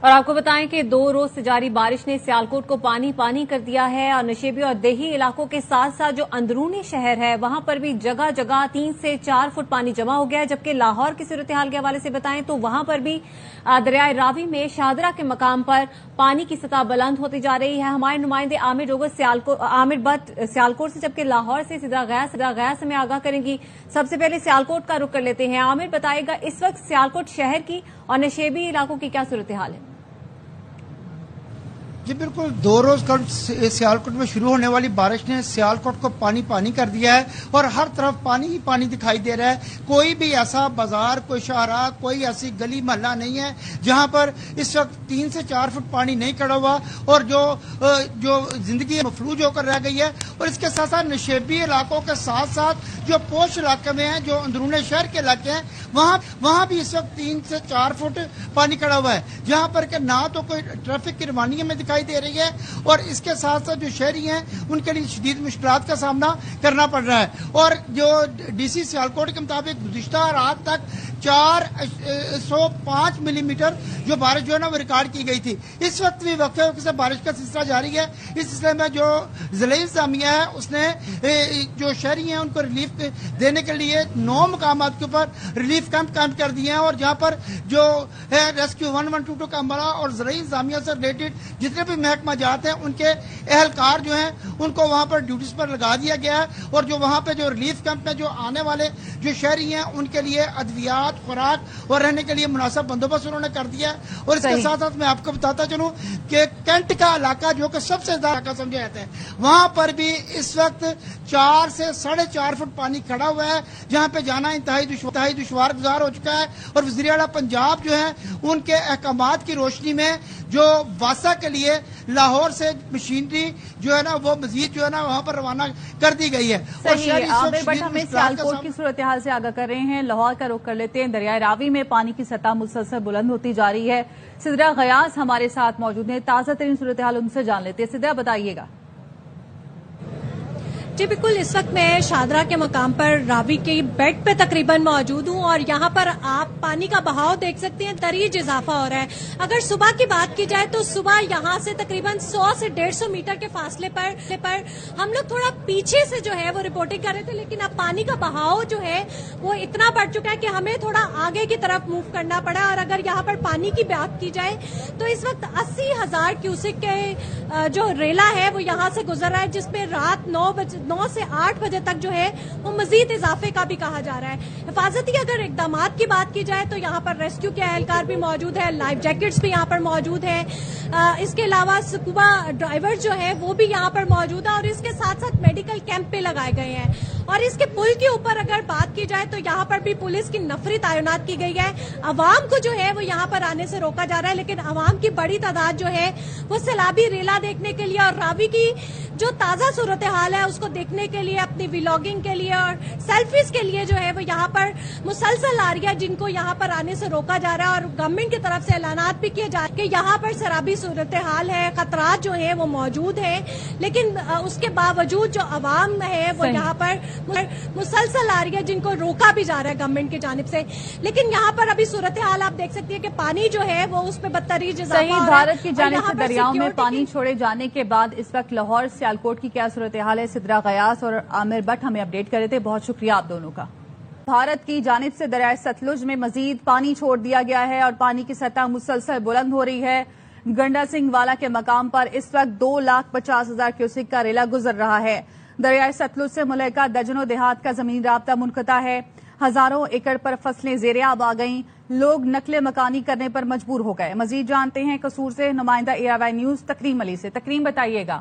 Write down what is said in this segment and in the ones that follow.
اور آپ کو بتائیں کہ 2 روز سے جاری بارش نے سیالکوٹ کو پانی پانی کر دیا ہے اور نشیبی اور دیہی علاقوں کے ساتھ ساتھ جو اندرونی شہر ہے وہاں پر بھی جگہ جگہ 3 سے 4 فٹ پانی جمع ہو گیا ہے، جبکہ لاہور کی صورتحال کے حوالے سے بتائیں تو وہاں پر بھی دریائے راوی میں شاہدرہ کے مقام پر پانی کی سطح بلند ہوتی جا رہی ہے۔ ہمارے نمائندے عامر بٹ سیالکوٹ سے، جبکہ لاہور سے سدرا غیاث ہمیں آگاہ کریں گی۔ سب سے پہلے سیالکوٹ کا رخ کر لیتے ہیں۔ عامر بتائے گا اس وقت سیالکوٹ شہر کی اور نشیبی علاقوں کی کیا صورتحال ہے؟ جی بالکل، 2 روز سیالکوٹ میں شروع ہونے والی بارش نے سیالکوٹ کو پانی پانی کر دیا ہے اور ہر طرف پانی ہی پانی دکھائی دے رہا ہے۔ کوئی بھی ایسا بازار، کوئی شاہراہ، کوئی ایسی گلی محلہ نہیں ہے جہاں پر اس وقت 3 سے 4 فٹ پانی نہیں کھڑا ہوا، اور جو زندگی مفلوج ہو کر رہ گئی ہے۔ اور اس کے ساتھ ساتھ نشیبی علاقوں کے ساتھ ساتھ جو پوش علاقے میں ہیں، جو اندرون شہر کے علاقے ہیں، وہاں بھی اس وقت 3 سے 4 فٹ پانی کھڑا ہوا ہے، جہاں پر کہ نہ تو کوئی ٹریفک کی روانی میں دکھائی دے رہی ہے، اور اس کے ساتھ ساتھ جو شہری ہیں ان کے لیے شدید مشکلات کا سامنا کرنا پڑ رہا ہے۔ اور جو ڈی سی سیالکوٹ کے مطابق گزشتہ رات تک 405 ملی میٹر جو بارش جو ہے نا وہ ریکارڈ کی گئی تھی۔ اس وقت بھی وقفے سے بارش کا سلسلہ جاری ہے۔ اس سلسلے میں جو ضلعی انتظامیہ ہے اس نے جو شہری ہیں ان کو ریلیف دینے کے لیے 9 مقامات کے اوپر ریلیف کیمپ قائم کر دیے ہیں، اور جہاں پر جو ہے ریسکیو 1122 کا عملہ اور ضلعی انتظامیہ سے ریلیٹڈ جتنے بھی محکمہ جات ہیں ان کے اہلکار جو ہیں ان کو وہاں پر ڈیوٹیز پر لگا دیا گیا ہے، اور جو وہاں پہ جو ریلیف کیمپ میں جو آنے والے جو شہری ہیں ان کے لیے ادویات، خوراک اور رہنے کے لیے مناسب بندوبست انہوں نے کر دیا ہے۔ اور اس کے ساتھ ساتھ میں آپ کو بتاتا چلوں کہ کینٹ کا علاقہ جو کہ سب سے زیادہ علاقہ سمجھا جاتا ہے، وہاں پر بھی اس وقت 4 سے 4.5 فٹ پانی کھڑا ہوا ہے، جہاں پہ جانا انتہائی دشوار گزار ہو چکا ہے۔ اور وزیر اعلیٰ پنجاب جو ہیں ان کے احکامات کی روشنی میں جو واسا کے لیے لاہور سے مشینری جو ہے نا وہ مزید جو ہے نا وہاں پر روانہ کر دی گئی ہے۔ عامر بٹ ہمیں سیالکوٹ کی صورتحال سے آگاہ کر رہے ہیں۔ لاہور کا رخ کر لیتے ہیں۔ دریائے راوی میں پانی کی سطح مسلسل بلند ہوتی جا رہی ہے۔ سدرا غیاث ہمارے ساتھ موجود ہیں، تازہ ترین صورتحال ان سے جان لیتے ہیں۔ سدرا بتائیے گا۔ جی بالکل، اس وقت میں شاہدرہ کے مقام پر راوی کے بیڈ پہ تقریباً موجود ہوں، اور یہاں پر آپ پانی کا بہاؤ دیکھ سکتے ہیں، تدریج اضافہ ہو رہا ہے۔ اگر صبح کی بات کی جائے تو صبح یہاں سے تقریباً 100 سے 150 میٹر کے فاصلے پر ہم لوگ تھوڑا پیچھے سے جو ہے وہ رپورٹنگ کر رہے تھے، لیکن اب پانی کا بہاؤ جو ہے وہ اتنا بڑھ چکا ہے کہ ہمیں تھوڑا آگے کی طرف موو کرنا پڑا۔ اور اگر یہاں پر پانی کی بات کی جائے تو اس وقت 80,000 کیوسک کے جو ریلا ہے وہ یہاں سے گزر رہا ہے، جس میں رات 9 سے 8 بجے تک جو ہے وہ مزید اضافے کا بھی کہا جا رہا ہے۔ حفاظتی اگر اقدامات کی بات کی جائے تو یہاں پر ریسکیو کے اہلکار بھی موجود ہے، لائف جیکٹس بھی یہاں پر موجود ہیں، اس کے علاوہ سکوبا ڈرائیور جو ہے وہ بھی یہاں پر موجود ہے، اور اس کے ساتھ ساتھ میڈیکل کیمپ پہ لگائے گئے ہیں۔ اور اس کے پل کے اوپر اگر بات کی جائے تو یہاں پر بھی پولیس کی نفری تعینات کی گئی ہے۔ عوام کو جو ہے وہ یہاں پر آنے سے روکا جا رہا ہے، لیکن عوام کی بڑی تعداد جو ہے وہ سیلابی ریلا دیکھنے کے لیے اور راوی کی جو تازہ صورتحال ہے اس کو دیکھنے کے لیے، اپنی ولاگنگ کے لیے اور سیلفیز کے لیے جو ہے وہ یہاں پر مسلسل آ رہی ہے، جن کو یہاں پر آنے سے روکا جا رہا ہے۔ اور گورنمنٹ کی طرف سے اعلانات بھی کیے جا رہے ہیں کہ یہاں پر سیلابی صورتحال ہے، خطرات جو ہیں وہ موجود ہیں، لیکن اس کے باوجود جو عوام ہے وہ یہاں پر مسلسل آ رہی ہے، جن کو روکا بھی جا رہا ہے گورنمنٹ کی جانب سے۔ لیکن یہاں پر ابھی صورتحال آپ دیکھ سکتی ہیں کہ پانی جو ہے وہ اس پہ بدتریج اضافہ ہو رہا ہے۔ بھارت کی جانب سے دریاؤں میں پانی چھوڑے جانے کے بعد اس وقت لاہور سیالکوٹ کی کیا صورتحال ہے؟ سدرا غیاث اور عامر بٹ ہمیں اپڈیٹ کر رہے تھے، بہت شکریہ آپ دونوں کا۔ بھارت کی جانب سے دریائے ستلج میں مزید پانی چھوڑ دیا گیا ہے اور پانی کی سطح مسلسل بلند ہو رہی ہے۔ گنڈا سنگھ والا کے مقام پر اس وقت 2,50,000 کیوسک کا ریلا گزر رہا ہے۔ دریائے ستلج سے ملحقہ درجنوں دیہات کا زمینی رابطہ منقطع ہے۔ ہزاروں ایکڑ پر فصلیں زیر آب آ گئیں، لوگ نقل مکانی کرنے پر مجبور ہو گئے۔ مزید جانتے ہیں قصور سے نمائندہ ARY نیوز تکریم علی سے۔ تکریم بتائیے گا۔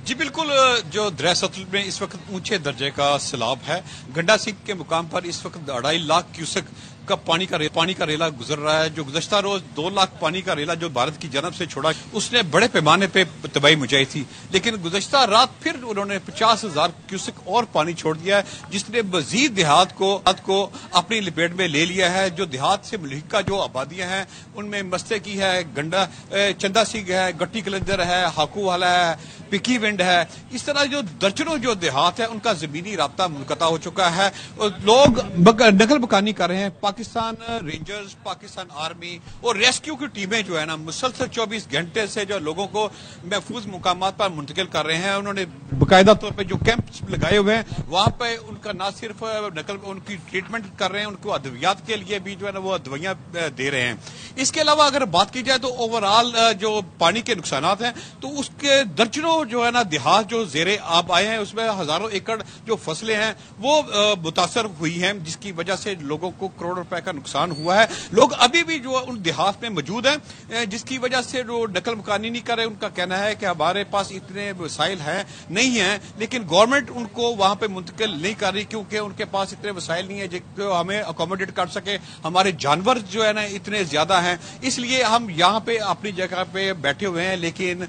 جی بالکل، جو دریائے ستلج میں اس وقت اونچے درجے کا سیلاب ہے۔ گنڈا سنگھ کے مقام پر اس وقت 2.5 لاکھ کیوسک کا پانی کا ریلا گزر رہا ہے۔ جو گزشتہ روز 2 لاکھ پانی کا ریلا جو بھارت کی جانب سے چھوڑا، اس نے بڑے پیمانے پہ تباہی مچائی تھی، لیکن گزشتہ رات پھر انہوں نے 50,000 کیوسک اور پانی چھوڑ دیا ہے، جس نے مزید دیہات کو اپنی لپیٹ میں لے لیا ہے۔ جو دیہات سے ملحقہ جو آبادیاں ہیں ان میں مستے کی ہے، گنڈا چندا سنگھ ہے، گٹی کلندر ہے، ہاکو والا ہے، پکی ونڈ ہے، اس طرح جو درجنوں جو دیہات ہیں ان کا زمینی رابطہ منقطع ہو چکا ہے۔ لوگ نقل مکانی کر رہے ہیں۔ पाकिस्तान रेंजर्स, पाकिस्तान आर्मी और रेस्क्यू की टीमें जो है ना मुसलसल 24 घंटे से जो लोगों को महफूज मुकामात पर मुंतकिल कर रहे हैं। उन्होंने बाकायदा तौर पे जो कैंप्स लगाए हुए हैं वहां पे उनका ना सिर्फ नकल उनकी ट्रीटमेंट कर रहे हैं, उनको अद्वियात के लिए भी जो है ना वो दवाइयां दे रहे हैं। इसके अलावा अगर बात की जाए तो ओवरऑल जो पानी के नुकसान हैं तो उसके दर्जनों जो है ना देहात जो जेरे आब आए हैं, उसमें हजारों एकड़ जो फसलें हैं वो मुतासर हुई हैं, जिसकी वजह से लोगों को करोड़ रुपए का नुकसान हुआ है। लोग अभी भी जो उन देहात में मौजूद हैं, जिसकी वजह से जो नकल मकानी नहीं कर रहे। उनका कहना है कि हमारे पास इतने वसाइल हैं नहीं हैं, लेकिन गवर्नमेंट उनको वहां पे मुंतकिल नहीं कर रही क्योंकि उनके पास इतने वसाइल नहीं है जो हमें अकोमोडेट कर सके। हमारे जानवर जो है ना इतने ज्यादा हैं, इसलिए हम यहाँ पे अपनी जगह पे बैठे हुए हैं। लेकिन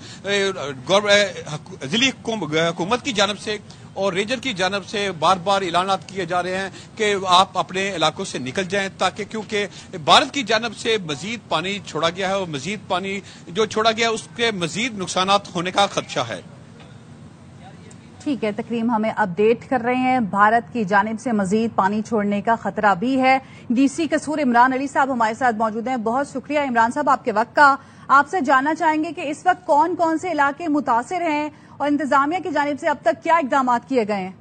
जिली हुकूमत की जानब से और रेंजर की जानब से बार बार ऐलानात किए जा रहे हैं कि आप अपने इलाकों से निकल जाएं, ताकि क्योंकि भारत की जानब से मजीद पानी छोड़ा गया है और मजीद पानी जो छोड़ा गया है उसके मजीद नुकसानात होने का खदशा है। ठीक है, तकरीम हमें अपडेट कर रहे हैं, भारत की जानिब से मजीद पानी छोड़ने का खतरा भी है। डीसी कसूर इमरान अली साहब हमारे साथ मौजूद हैं। बहुत शुक्रिया इमरान साहब आपके वक्त का। आपसे जानना चाहेंगे कि इस वक्त कौन कौन से इलाके मुतासिर हैं और इंतजामिया की जानिब से अब तक क्या इकदाम किए गए हैं।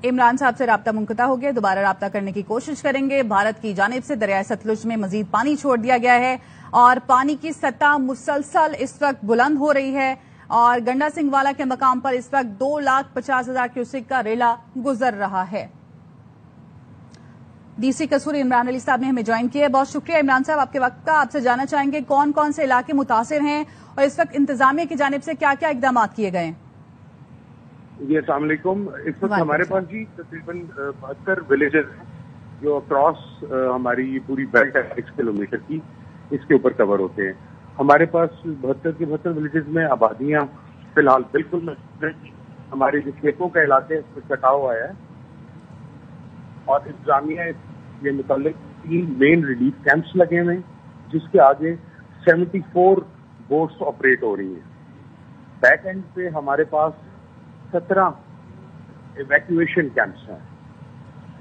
इमरान साहब से राब्ता मुनक़ता हो गया, दोबारा राब्ता करने की कोशिश करेंगे। भारत की जानिब से दरिया सतलुज में मजीद पानी छोड़ दिया गया है और पानी की सतह मुसलसल इस वक्त बुलंद हो रही है और गंडा सिंह वाला के मकाम पर इस वक्त 2,50,000 क्यूसेक का रेला गुजर रहा है। डीसी कसूर इमरान अली साहब ने हमें ज्वाइन किया है। बहुत शुक्रिया इमरान साहब आपके वक्त का। आपसे जानना चाहेंगे कौन कौन से इलाके मुतासिर हैं और इस वक्त इंतजामिया की जानिब से क्या क्या इकदाम किए गए हैं। जी अस्सलाम वालेकुम। इस वक्त हमारे पास जी तकरीबन 72 विलेजेस हैं जो अक्रॉस हमारी पूरी बेल्ट है 6 किलोमीटर की, इसके ऊपर कवर होते हैं। हमारे पास 72 विलेजेस में आबादियां फिलहाल बिल्कुल हमारे जो खेतों का इलाके है उस पर कटाव आया है और इंतजामिया ये मुताल्लिक 3 मेन रिलीफ कैंप्स लगे हुए हैं, जिसके आगे 74 बोट्स ऑपरेट हो रही हैं। बैक एंड पे हमारे पास 17 इवैक्यूएशन कैंप्स हैं।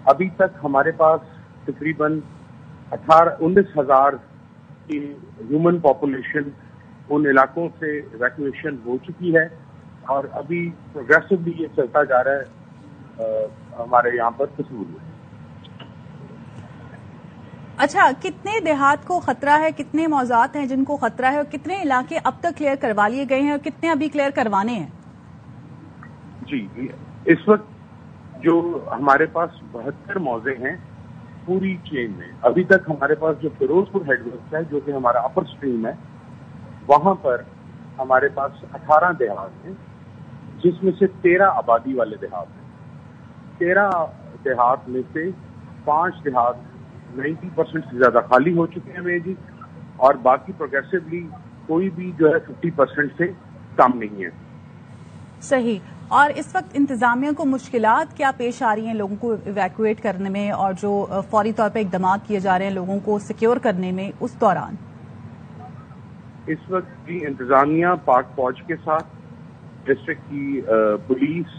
अभी तक हमारे पास तकरीबन 19,000 की ह्यूमन पॉपुलेशन उन इलाकों से इवैक्यूएशन हो चुकी है और अभी प्रोग्रेसिवली ये चलता जा रहा है हमारे यहाँ पर कसूर में। अच्छा, कितने देहात को खतरा है, कितने मौजात हैं जिनको खतरा है और कितने इलाके अब तक क्लियर करवा लिए गए हैं और कितने अभी क्लियर करवाने हैं? जी, इस वक्त जो हमारे पास 72 मौजे हैं पूरी चेन में। अभी तक हमारे पास जो फिरोजपुर हेडवर्क्स है जो कि हमारा अपर स्ट्रीम है, वहां पर हमारे पास 18 देहात हैं, जिसमें से 13 आबादी वाले देहात हैं। 13 देहात में से 5 देहात 90% से ज्यादा खाली हो चुके हैं मेरे जी, और बाकी प्रोग्रेसिवली कोई भी जो है 50% से कम नहीं है। सही। और इस वक्त इंतजामिया को मुश्किलात क्या पेश आ रही हैं लोगों को इवैक्यूएट करने में और जो फौरी तौर पर इकदाम किए जा रहे हैं लोगों को सिक्योर करने में उस दौरान? इस वक्त भी इंतजामिया पाक फौज के साथ, डिस्ट्रिक्ट की पुलिस,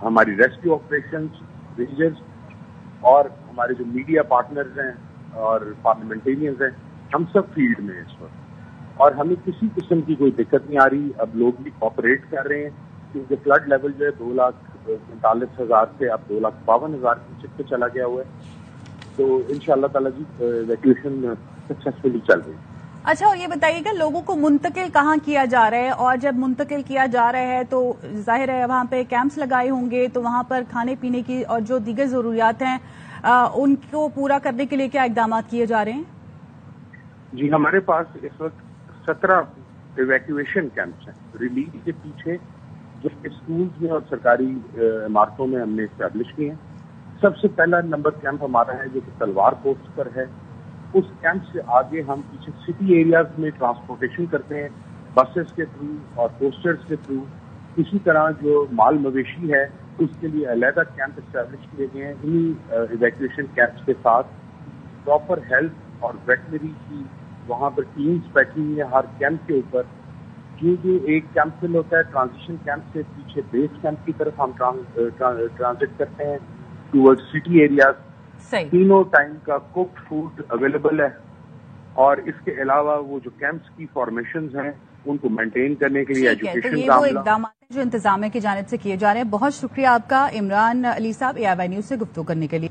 हमारी रेस्क्यू ऑपरेशंस, रेंजर्स और हमारे जो मीडिया पार्टनर्स हैं और पार्लियामेंटेरियंस हैं, हम सब फील्ड में हैं इस वक्त और हमें किसी किस्म की कोई दिक्कत नहीं आ रही। अब लोग भी कोऑपरेट कर रहे हैं क्योंकि फ्लड लेवल जो है 2,45,000 से अब 2,52,000 क्यूसेक पे चला गया हुआ है। तो इंशाअल्लाह ताला जी इवैक्यूएशन सक्सेसफुली चल रही है। अच्छा, और ये बताइएगा लोगों को मुंतकिल कहाँ किया जा रहा है और जब मुंतकिल किया जा रहा है तो जाहिर है वहाँ पे कैंप्स लगाए होंगे, तो वहाँ पर खाने पीने की और जो दीगर जरूरियात हैं उनको पूरा करने के लिए क्या इकदाम किए जा रहे हैं? जी, हमारे पास इस वक्त 17 इवैक्यूएशन कैंप्स हैं। रिलीफ के पीछे जो स्कूल्स में और सरकारी इमारतों में हमने इस्टेब्लिश किए हैं। सबसे पहला नंबर कैंप हमारा है जो कि तलवार पोस्ट पर है। उस कैंप से आगे हम पीछे सिटी एरियाज में ट्रांसपोर्टेशन करते हैं बसेस के थ्रू और पोस्टर्स के थ्रू। इसी तरह जो माल मवेशी है उसके लिए अलहदा कैंप इस्टेब्लिश किए गए हैं। इन्हीं इवैक्यूएशन कैंप्स के साथ प्रॉपर हेल्थ और वेटनरी की वहाँ पर टीम्स बैठी हुई है हर कैंप के ऊपर। जो एक कैंप फिल होता है ट्रांजिशन कैंप से पीछे बेस कैंप की तरफ हम ट्रांजिट करते हैं टूवर्ड्स सिटी एरियाज। तीनों टाइम का कुक्ड फूड अवेलेबल है और इसके अलावा वो जो कैंप्स की फॉर्मेशंस हैं उनको मेंटेन करने के लिए एजुकेशन तो ये का वो इकदाम हैं जो इंतजामिया की जानिब से किए जा रहे हैं। बहुत शुक्रिया आपका इमरान अली साहब AIY न्यूज से गुफ्तगू करने के लिए।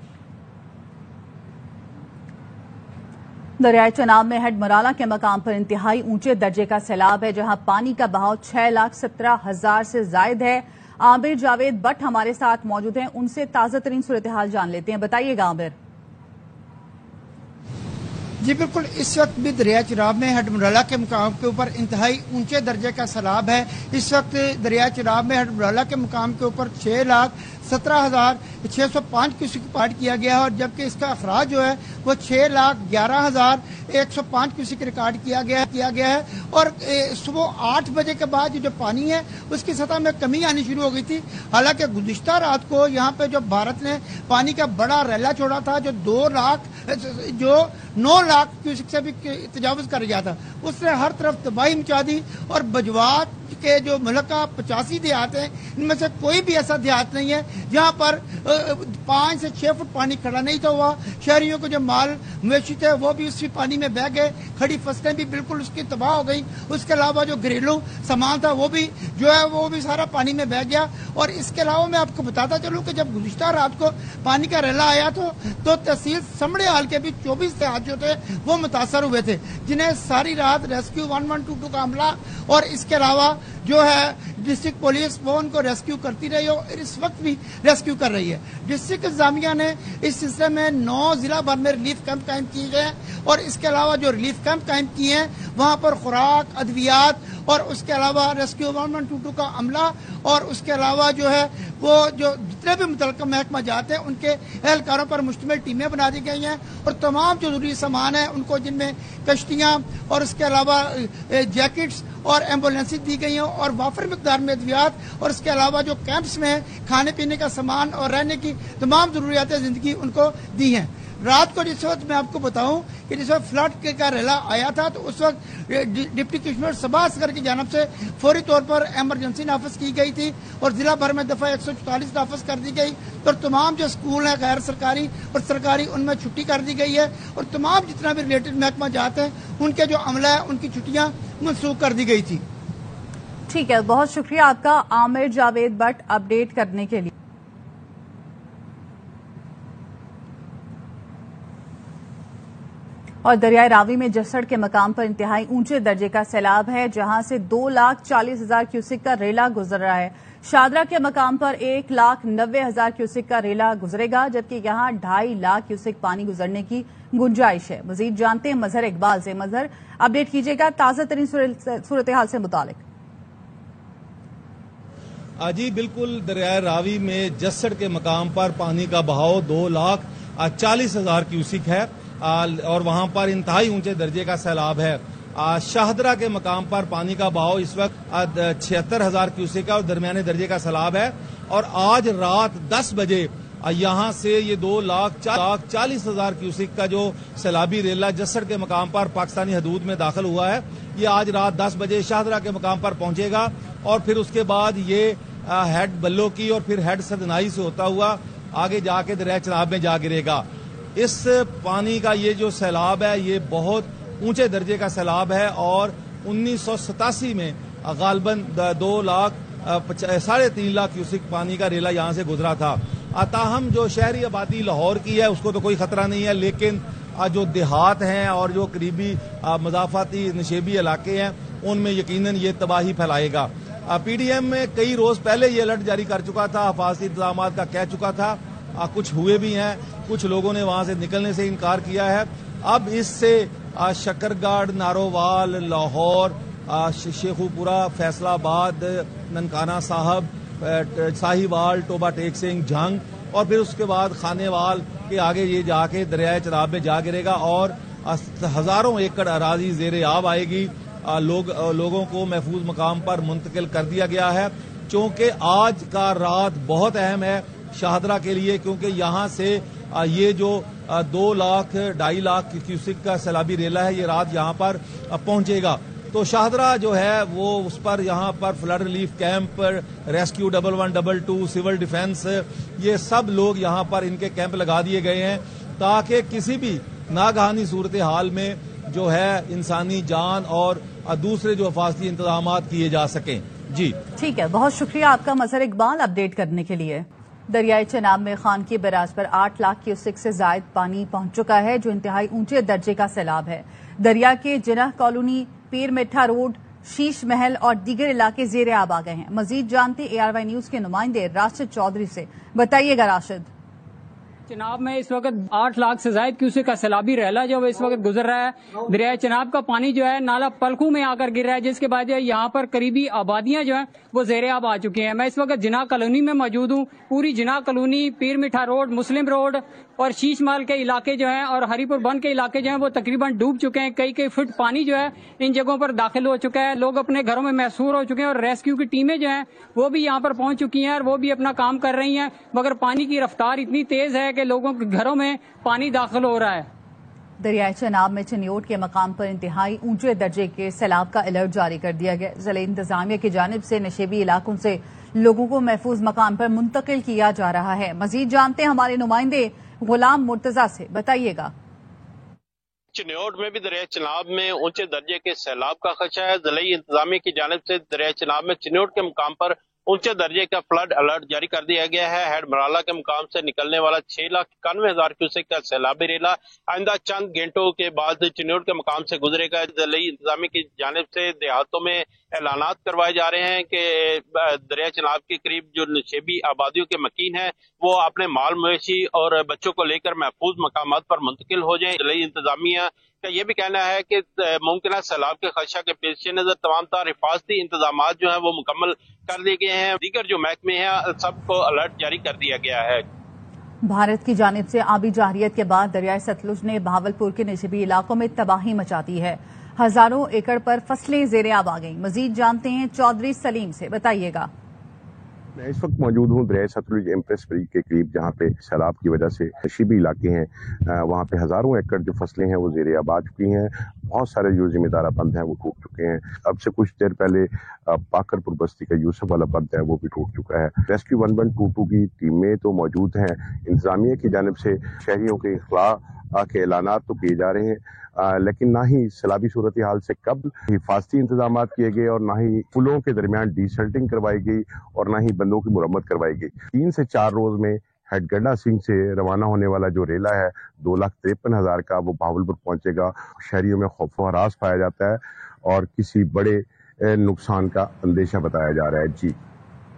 दरियाई चनाब में हेड मराला के मकाम पर इंतहाई ऊंचे दर्जे का सैलाब है, जहां पानी का बहाव 6,17,000 से जायद है। आमिर जावेद भट्ट हमारे साथ मौजूद हैं, उनसे ताजा तरीन सूरत हाल जान लेते हैं। बताइएगा आमिर। जी बिल्कुल, इस वक्त भी दरिया चिराब में हेडमराला के मुकाम के ऊपर इंतहाई ऊंचे दर्जे का सैलाब है। इस वक्त दरिया चिराब में हेडमराला के मुकाम के ऊपर 6,17,605 क्यूसेक पार्ट किया गया है और जबकि इसका अखराज जो है वो 6,11,105 क्यूसेक रिकॉर्ड किया गया है। और सुबह 8 बजे के बाद जो पानी है उसकी सतह में कमी आनी शुरू हो गई थी। हालांकि गुज़िश्ता रात को यहाँ पे जो भारत ने पानी का बड़ा रैला छोड़ा था जो 9 लाख क्यूसेक से भी तजावुज कर गया था, उसने हर तरफ तबाही मचा दी। और बजवात के जो मुल्का 85 देहात हैं, इनमें से कोई भी ऐसा देहात नहीं है जहाँ पर 5 से 6 फुट पानी खड़ा नहीं था हुआ। शहरियों को जो माल मवेशी थे वो भी उसी पानी में बह गए, खड़ी फसलें भी बिल्कुल उसकी तबाह हो गई। उसके अलावा जो घरेलू सामान था वो भी जो है वो भी सारा पानी में बह गया। और इसके अलावा मैं आपको बताता चलूँ कि जब गुज़िश्ता रात को पानी का रैला आया तो तहसील समड़े हाल के भी 24 देहात जो थे वो मुतासर हुए थे, जिन्हें सारी रात रेस्क्यू 1122 का अमला और इसके अलावा जो है डिस्ट्रिक्ट पुलिस वो उनको रेस्क्यू करती रही और इस वक्त भी रेस्क्यू कर रही है। डिस्ट्रिक्ट इंतजामिया ने इस सिलसिले में 9 जिला भर में रिलीफ कैंप कायम किए गए और इसके अलावा जो रिलीफ कैंप कायम किए हैं वहां पर खुराक, अद्वियात और उसके अलावा रेस्क्यू 1122 का अमला और उसके अलावा जो है वो जो जितने भी मुतल्लिका महकमा जाते हैं उनके एहलकारों पर मुश्तमिल टीमें बना दी गई हैं और तमाम जो जरूरी सामान है उनको, जिनमें कश्तियाँ और उसके अलावा जैकेट्स और एम्बुलेंसेज दी गई हैं और वाफर मिकदार में अद्वियात और इसके अलावा जो कैंप्स में खाने पीने का सामान और रहने की तमाम जरूरियात जिंदगी उनको दी हैं। रात को जिस वक्त मैं आपको बताऊं कि जिस वक्त फ्लड का रैला आया था तो उस वक्त डिप्टी कमिश्नर सबा असगर की जानब से फौरी तौर पर एमरजेंसी नाफिज की गई थी और जिला भर में दफा 144 नाफिज कर दी गई और तमाम जो स्कूल हैं गैर सरकारी और सरकारी उनमें छुट्टी कर दी गई है और तमाम जितना भी रिलेटेड महकमा जाते हैं उनके जो अमला है उनकी छुट्टियां मनसूख कर दी गई थी। ठीक है, बहुत शुक्रिया आपका आमिर जावेद भट्ट अपडेट करने के लिए। और दरियाई रावी में जसड़ के मकाम पर इंतहाई ऊंचे दर्जे का सैलाब है, जहां से 2,40,000 क्यूसेक का रेला गुजर रहा है। शादरा के मकाम पर 1,90,000 क्यूसेक का रेला गुजरेगा, जबकि यहां 2.5 लाख क्यूसेक पानी गुजरने की गुंजाइश है। मजीद जानते हैं मजहर इकबाल से। मजहर, अपडेट कीजिएगा ताजा तरीन सूरत हाल से मुतालिक। जी बिल्कुल, दरियाई रावी में जसड़ के मकाम पर पानी का बहाव 2,40,000 क्यूसेक है और वहां पर इंतहाई ऊंचे दर्जे का सैलाब है। शाहदरा के मकाम पर पानी का बहाव इस वक्त 76,000 क्यूसेक का और दरमियाने दर्जे का सैलाब है। और आज रात 10 बजे यहां से ये 2,40,000 क्यूसेक का जो सैलाबी रेला जसड़ के मकाम पर पाकिस्तानी हदूद में दाखिल हुआ है, ये आज रात 10 बजे शाहदरा के मकाम पर पहुंचेगा और फिर उसके बाद ये हेड बल्लो की और फिर हेड सदनाई से होता हुआ आगे जाके दरिया चनाब में जा गिरेगा। इस पानी का ये जो सैलाब है ये बहुत ऊंचे दर्जे का सैलाब है और 1987 में गालबन 3.5 लाख क्यूसेक पानी का रेला यहां से गुजरा था। ताहम जो शहरी आबादी लाहौर की है उसको तो कोई खतरा नहीं है, लेकिन जो देहात हैं और जो करीबी मजाफाती नशेबी इलाके हैं उनमें यकीनन ये तबाही फैलाएगा। पीडीएम में कई रोज पहले ये अलर्ट जारी कर चुका था, हिफाजती इंतजाम का कह चुका था, कुछ हुए भी हैं, कुछ लोगों ने वहां से निकलने से इनकार किया है। अब इससे शकरगढ़, नारोवाल, लाहौर, शेखुपुरा, फैसलाबाद, ननकाना साहब, साहिवाल, टोबा टेक सिंह, झंग और फिर उसके बाद खानेवाल के आगे ये जाके दरियाए चनाब में जा गिरेगा और हजारों एकड़ अराजी जेर आब आएगी। लोगों को महफूज मकाम पर मुंतकिल कर दिया गया है। चूंकि आज का रात बहुत अहम है शाहदरा के लिए, क्योंकि यहाँ से ये जो 2,00,000-2.5 लाख क्यूसेक का सैलाबी रेला है ये रात यहाँ पर पहुंचेगा। तो शाहदरा जो है वो उस पर यहाँ पर flood relief camp, rescue 1122, civil defence, ये सब लोग यहाँ पर इनके कैंप लगा दिए गए हैं تاکہ کسی بھی ناگہانی صورتحال میں جو ہے انسانی جان اور دوسرے جو حفاظتی انتظامات کیے جا سکیں. جی ٹھیک ہے، بہت شکریہ آپ کا مظہر اقبال اپڈیٹ کرنے کے لیے. دریائے چناب میں خانقی بیراج پر 8 لاکھ کیوسک سے زائد پانی پہنچ چکا ہے، جو انتہائی اونچے درجے کا سیلاب ہے. دریا کے جناح کالونی، پیر میٹھا روڈ، شیش محل اور دیگر علاقے زیر آب آ گئے ہیں. مزید جانتے ARY نیوز کے نمائندے راشد چودھری سے. بتائیے گا راشد. چناب میں اس وقت 8 لاکھ سے زائد کیوسک کا سیلابی ریلا جو اس وقت گزر رہا ہے. دریائے چناب کا پانی جو ہے نالا پلکوں میں آ کر گر رہا ہے، جس کے بعد یہاں پر قریبی آبادیاں جو ہیں وہ زیر آب آ چکی ہیں. میں اس وقت جناح کالونی میں موجود ہوں. پوری جناح کالونی، پیر میٹھا روڈ، مسلم روڈ اور شیش محل کے علاقے جو ہیں اور ہری پور بند کے علاقے جو ہیں وہ تقریباً ڈوب چکے ہیں. کئی فٹ پانی جو ہے ان جگہوں پر داخل ہو چکا ہے. لوگ اپنے گھروں میں محصور ہو چکے ہیں اور ریسکیو کی ٹیمیں جو ہیں وہ بھی یہاں پر پہنچ چکی ہیں اور وہ بھی اپنا کام کر رہی ہیں، مگر پانی کی رفتار اتنی تیز ہے کہ لوگوں کے گھروں میں پانی داخل ہو رہا ہے. دریائے چناب میں چنیوٹ کے مقام پر انتہائی اونچے درجے کے سیلاب کا الرٹ جاری کر دیا گیا. ضلع انتظامیہ کی جانب سے نشیبی علاقوں سے لوگوں کو محفوظ مقام پر منتقل کیا جا رہا ہے. مزید جانتے ہیں ہمارے نمائندے غلام مرتضی سے. بتائیے گا. چنیوٹ میں بھی دریائے چناب میں اونچے درجے کے سیلاب کا خدشہ ہے. ضلعی انتظامیہ کی جانب سے دریائے چناب میں چنیوٹ کے مقام پر اونچے درجے کا فلڈ الرٹ جاری کر دیا گیا ہے. ہیڈ مرالہ کے مقام سے نکلنے والا 6,91,000 کیوسک کا سیلابی ریلا آئندہ چند گھنٹوں کے بعد چنیوٹ کے مقام سے گزرے گا. ضلعی انتظامیہ کی جانب سے دیہاتوں میں اعلانات کروائے جا رہے ہیں کہ دریائے چناب کے قریب جو نشیبی آبادیوں کے مکین ہیں وہ اپنے مال مویشی اور بچوں کو لے کر محفوظ مقامات پر منتقل ہو جائیں. ضلعی انتظامیہ کا یہ بھی کہنا ہے کہ ممکنہ سیلاب کے خدشہ کے پیش نظر تمام تر حفاظتی انتظامات جو ہیں وہ مکمل کر دیے گئے ہیں. دیگر جو محکمے ہیں سب کو الرٹ جاری کر دیا گیا ہے. بھارت کی جانب سے آبی جارحیت کے بعد دریائے ستلج نے بہاولپور کے نشیبی علاقوں میں تباہی مچا دی ہے. ہزاروں ایکڑ پر فصلیں زیر آب آ گئیں. مزید جانتے ہیں چودھری سلیم سے. بتائیے گا. میں اس وقت موجود ہوں دریائے ستلج ایمپریس بریج کے قریب، جہاں پہ سیلاب کی وجہ سے نشیبی علاقے ہیں. وہاں پہ ہزاروں ایکڑ جو فصلیں ہیں وہ زیر آب آ چکی ہیں. بہت سارے جو ذمہ دارہ بند ہیں وہ ٹوٹ چکے ہیں. اب سے کچھ دیر پہلے پاکر پور بستی کا یوسف والا بند ہے وہ بھی ٹوٹ چکا ہے. ریسکیو 122 کی ٹیمیں تو موجود ہیں. انتظامیہ کی جانب سے شہریوں کے اخلاء کے اعلانات تو کیے جا رہے ہیں، لیکن نہ ہی سیلابی صورتحال سے قبل حفاظتی انتظامات کیے گئے اور نہ ہی پلوں کے درمیان ڈی سلٹنگ کروائی گئی اور نہ ہی بندوں کی مرمت کروائی گئی. 3 سے 4 روز میں ہیڈ گنڈا سنگھ سے روانہ ہونے والا جو ریلا ہے 2,53,000 کا وہ بہاولپور پہنچے گا. شہریوں میں خوف و ہراس پایا جاتا ہے اور کسی بڑے نقصان کا اندیشہ بتایا جا رہا ہے. جی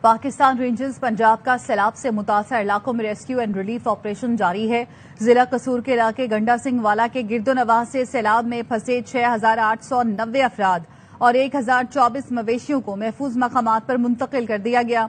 پاکستان رینجرز پنجاب کا سیلاب سے متاثرہ علاقوں میں ریسکیو اینڈ ریلیف آپریشن جاری ہے. ضلع قصور کے علاقے گنڈا سنگھ والا کے گرد و نواح سے سیلاب میں پھنسے 6,890 افراد اور 1,024 مویشیوں کو محفوظ مقامات پر منتقل کر دیا گیا.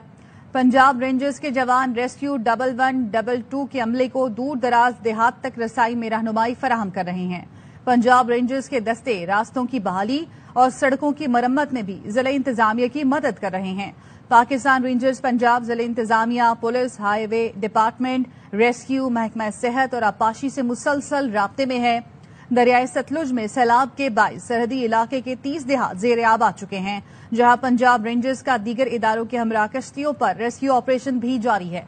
پنجاب رینجرز کے جوان ریسکیو 1122 کے عملے کو دور دراز دیہات تک رسائی میں رہنمائی فراہم کر رہے ہیں. پنجاب رینجرز کے دستے راستوں کی بحالی اور سڑکوں کی مرمت میں بھی ضلع انتظامیہ کی مدد کر رہے ہیں. پاکستان رینجرز پنجاب ضلع انتظامیہ، پولیس، ہائی وے ڈپارٹمنٹ، ریسکیو، محکمہ صحت اور آبپاشی سے مسلسل رابطے میں ہے. دریائے ستلج میں سیلاب کے باعث سرحدی علاقے کے 30 دیہات زیر آب آ چکے ہیں، جہاں پنجاب رینجرز کا دیگر اداروں کے ہمراہ کشتیوں پر ریسکیو آپریشن بھی جاری ہے.